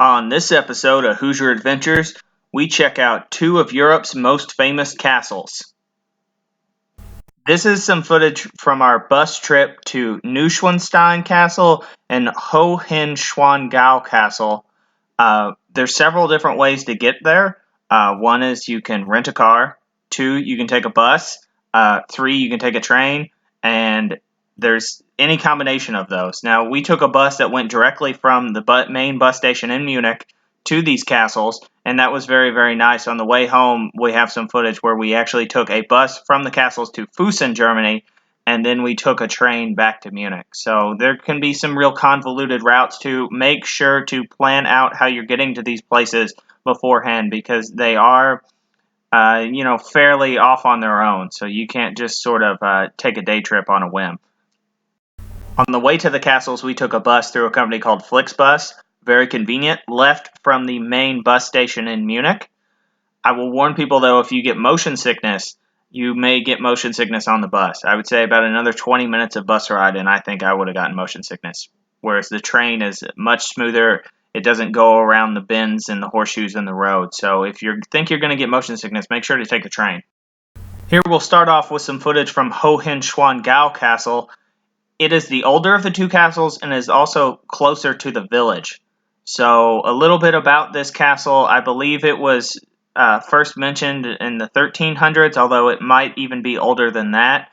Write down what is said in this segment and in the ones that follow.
On this episode of Hoosier Adventures, we check out two of Europe's most famous castles. This is some footage from our bus trip to Neuschwanstein Castle and Hohenschwangau Castle. There's several different ways to get there. One is you can rent a car. Two, you can take a bus. Three, you can take a train. And there's any combination of those. Now, we took a bus that went directly from the main bus station in Munich to these castles, and that was very, very nice. On the way home, we have some footage where we actually took a bus from the castles to Füssen, Germany, and then we took a train back to Munich. So there can be some real convoluted routes to make sure to plan out how you're getting to these places beforehand, because they are fairly off on their own. So you can't just sort of take a day trip on a whim. On the way to the castles, we took a bus through a company called Flixbus. Very convenient, left from the main bus station in Munich. I will warn people, though, if you get motion sickness, you may get motion sickness on the bus. I would say about another 20 minutes of bus ride, and I think I would have gotten motion sickness. Whereas the train is much smoother. It doesn't go around the bends and the horseshoes in the road. So if you think you're going to get motion sickness, make sure to take the train. Here we'll start off with some footage from Hohenschwangau Castle. It is the older of the two castles and is also closer to the village. So a little bit about this castle. I believe it was first mentioned in the 1300s, although it might even be older than that.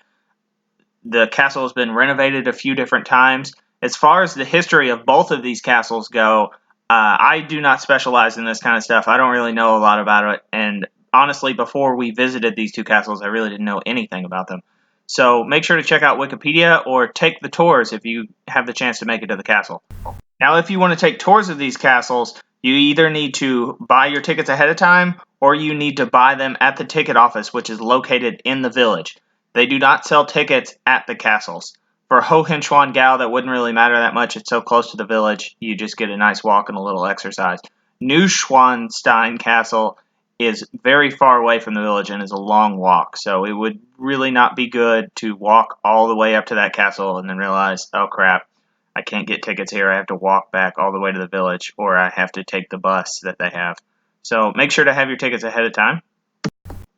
The castle has been renovated a few different times. As far as the history of both of these castles go, I do not specialize in this kind of stuff. I don't really know a lot about it. And honestly, before we visited these two castles, I really didn't know anything about them. So make sure to check out Wikipedia or take the tours if you have the chance to make it to the castle. Now, if you want to take tours of these castles, you either need to buy your tickets ahead of time or you need to buy them at the ticket office, which is located in the village. They do not sell tickets at the castles. For Hohenschwangau, that wouldn't really matter that much. It's so close to the village, you just get a nice walk and a little exercise. Neuschwanstein Castle is very far away from the village and is a long walk, so it would really not be good to walk all the way up to that castle and then realize, oh crap, I can't get tickets here. I have to walk back all the way to the village, or I have to take the bus that they have. So make sure to have your tickets ahead of time.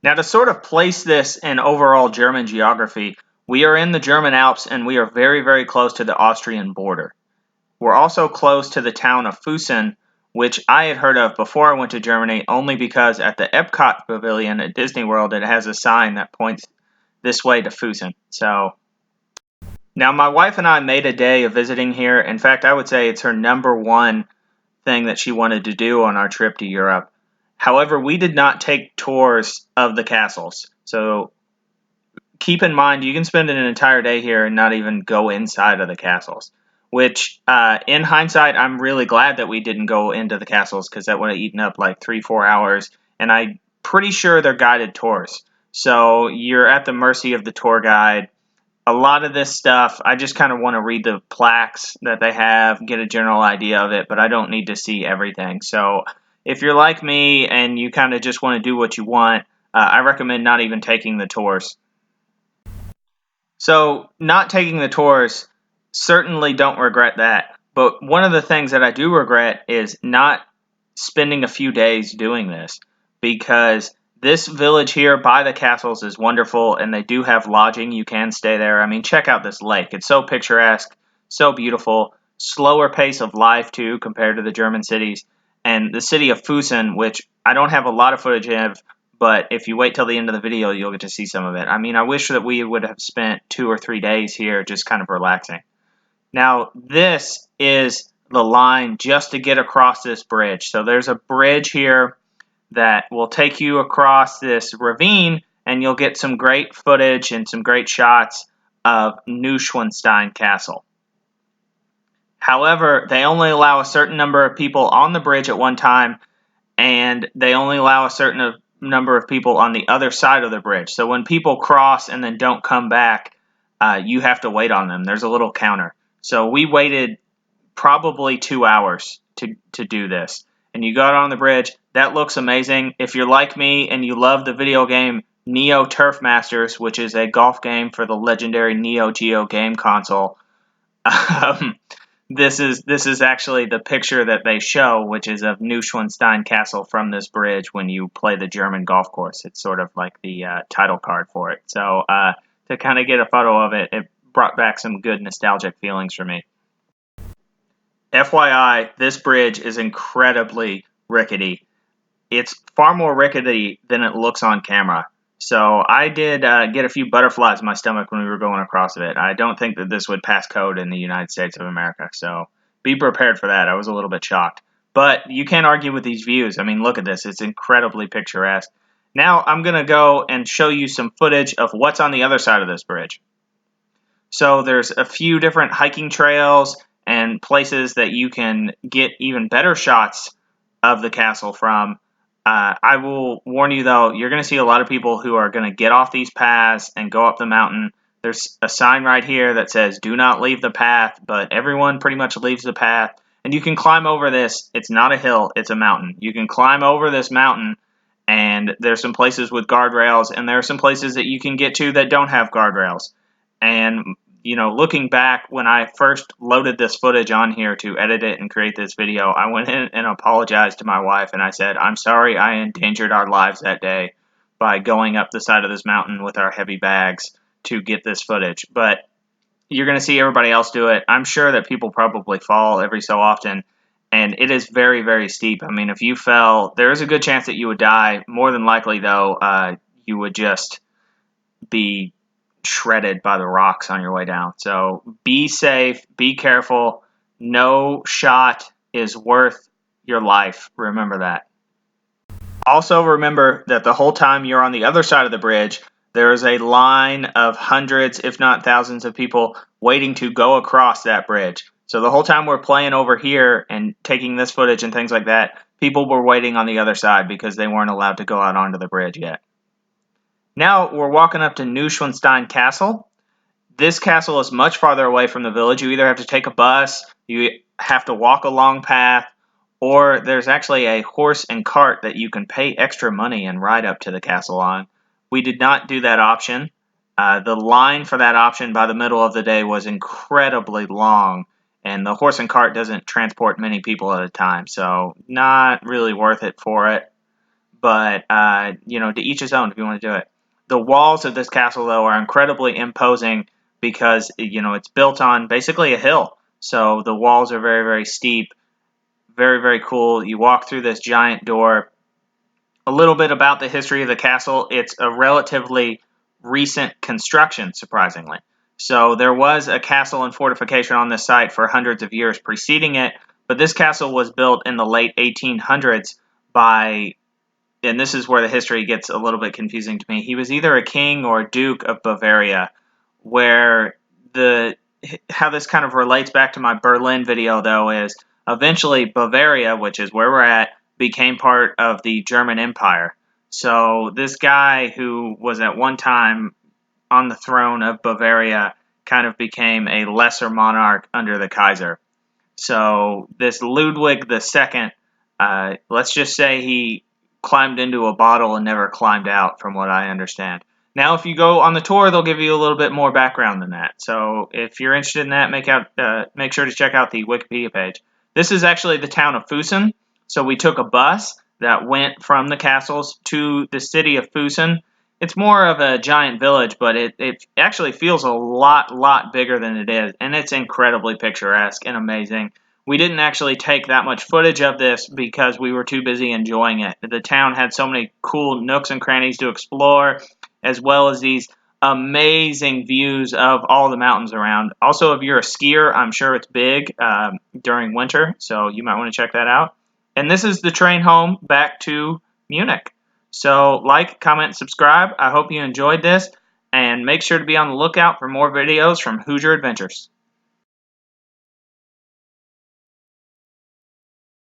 Now, to sort of place this in overall German geography, we are in the German Alps and we are very, very close to the Austrian border. We're also close to the town of Füssen, which I had heard of before I went to Germany, only because at the Epcot Pavilion at Disney World, it has a sign that points this way to Füssen. So now my wife and I made a day of visiting here. In fact, I would say it's her number one thing that she wanted to do on our trip to Europe. However, we did not take tours of the castles. So keep in mind, you can spend an entire day here and not even go inside of the castles. Which, in hindsight, I'm really glad that we didn't go into the castles, because that would have eaten up like 3-4 hours, and I'm pretty sure they're guided tours. So you're at the mercy of the tour guide. A lot of this stuff, I just kind of want to read the plaques that they have, get a general idea of it, but I don't need to see everything. So if you're like me and you kind of just want to do what you want, I recommend not even taking the tours. So not taking the tours, certainly don't regret that. But one of the things that I do regret is not spending a few days doing this, because this village here by the castles is wonderful, and they do have lodging. You can stay there. I mean, check out this lake. It's so picturesque, so beautiful, slower pace of life too compared to the German cities. And the city of Füssen, which I don't have a lot of footage of, but if you wait till the end of the video, you'll get to see some of it. I mean, I wish that we would have spent 2 or 3 days here just kind of relaxing. Now, this is the line just to get across this bridge. So there's a bridge here that will take you across this ravine, and you'll get some great footage and some great shots of Neuschwanstein Castle. However, they only allow a certain number of people on the bridge at one time, and they only allow a certain number of people on the other side of the bridge. So when people cross and then don't come back, you have to wait on them. There's a little counter. So we waited probably 2 hours to do this. And you got on the bridge. That looks amazing. If you're like me and you love the video game Neo Turf Masters, which is a golf game for the legendary Neo Geo game console, This is actually the picture that they show, which is of Neuschwanstein Castle from this bridge when you play the German golf course. It's sort of like the title card for it. So to kind of get a photo of it, it brought back some good nostalgic feelings for me. FYI, this bridge is incredibly rickety. It's far more rickety than it looks on camera. So I did get a few butterflies in my stomach when we were going across it. I don't think that this would pass code in the United States of America. So be prepared for that. I was a little bit shocked. But you can't argue with these views. I mean, look at this. It's incredibly picturesque. Now I'm going to go and show you some footage of what's on the other side of this bridge. So there's a few different hiking trails and places that you can get even better shots of the castle from. I will warn you, though, you're going to see a lot of people who are going to get off these paths and go up the mountain. There's a sign right here that says, do not leave the path, but everyone pretty much leaves the path. And you can climb over this. It's not a hill, it's a mountain. You can climb over this mountain, and there's some places with guardrails, and there are some places that you can get to that don't have guardrails. And, you know, looking back, when I first loaded this footage on here to edit it and create this video, I went in and apologized to my wife, and I said, I'm sorry I endangered our lives that day by going up the side of this mountain with our heavy bags to get this footage. But you're going to see everybody else do it. I'm sure that people probably fall every so often, and it is very, very steep. I mean, if you fell, there is a good chance that you would die. More than likely, though, you would just be shredded by the rocks on your way down. So be safe, be careful. No shot is worth your life. Remember that. Also remember that the whole time you're on the other side of the bridge, there is a line of hundreds, if not thousands of people waiting to go across that bridge. So the whole time we're playing over here and taking this footage and things like that, people were waiting on the other side because they weren't allowed to go out onto the bridge yet. Now we're walking up to Neuschwanstein Castle. This castle is much farther away from the village. You either have to take a bus, you have to walk a long path, or there's actually a horse and cart that you can pay extra money and ride up to the castle on. We did not do that option. The line for that option by the middle of the day was incredibly long, and the horse and cart doesn't transport many people at a time, so not really worth it for it. But, to each his own if you want to do it. The walls of this castle, though, are incredibly imposing because, it's built on basically a hill. So the walls are very, very steep, very, very cool. You walk through this giant door. A little bit about the history of the castle. It's a relatively recent construction, surprisingly. So there was a castle and fortification on this site for hundreds of years preceding it, but this castle was built in the late 1800s by, and this is where the history gets a little bit confusing to me. He was either a king or a duke of Bavaria, where how this kind of relates back to my Berlin video, though, is eventually Bavaria, which is where we're at, became part of the German Empire. So this guy who was at one time on the throne of Bavaria kind of became a lesser monarch under the Kaiser. So this Ludwig II, let's just say he climbed into a bottle and never climbed out, from what I understand. Now, if you go on the tour, they'll give you a little bit more background than that. So if you're interested in that, make sure to check out the Wikipedia page. This is actually the town of Füssen. So we took a bus that went from the castles to the city of Füssen. It's more of a giant village, but it actually feels a lot bigger than it is, and it's incredibly picturesque and amazing. We didn't actually take that much footage of this because we were too busy enjoying it. The town had so many cool nooks and crannies to explore, as well as these amazing views of all the mountains around. Also, if you're a skier, I'm sure it's big during winter, so you might want to check that out. And this is the train home back to Munich. So like, comment, subscribe. I hope you enjoyed this, and make sure to be on the lookout for more videos from Hoosier Adventures.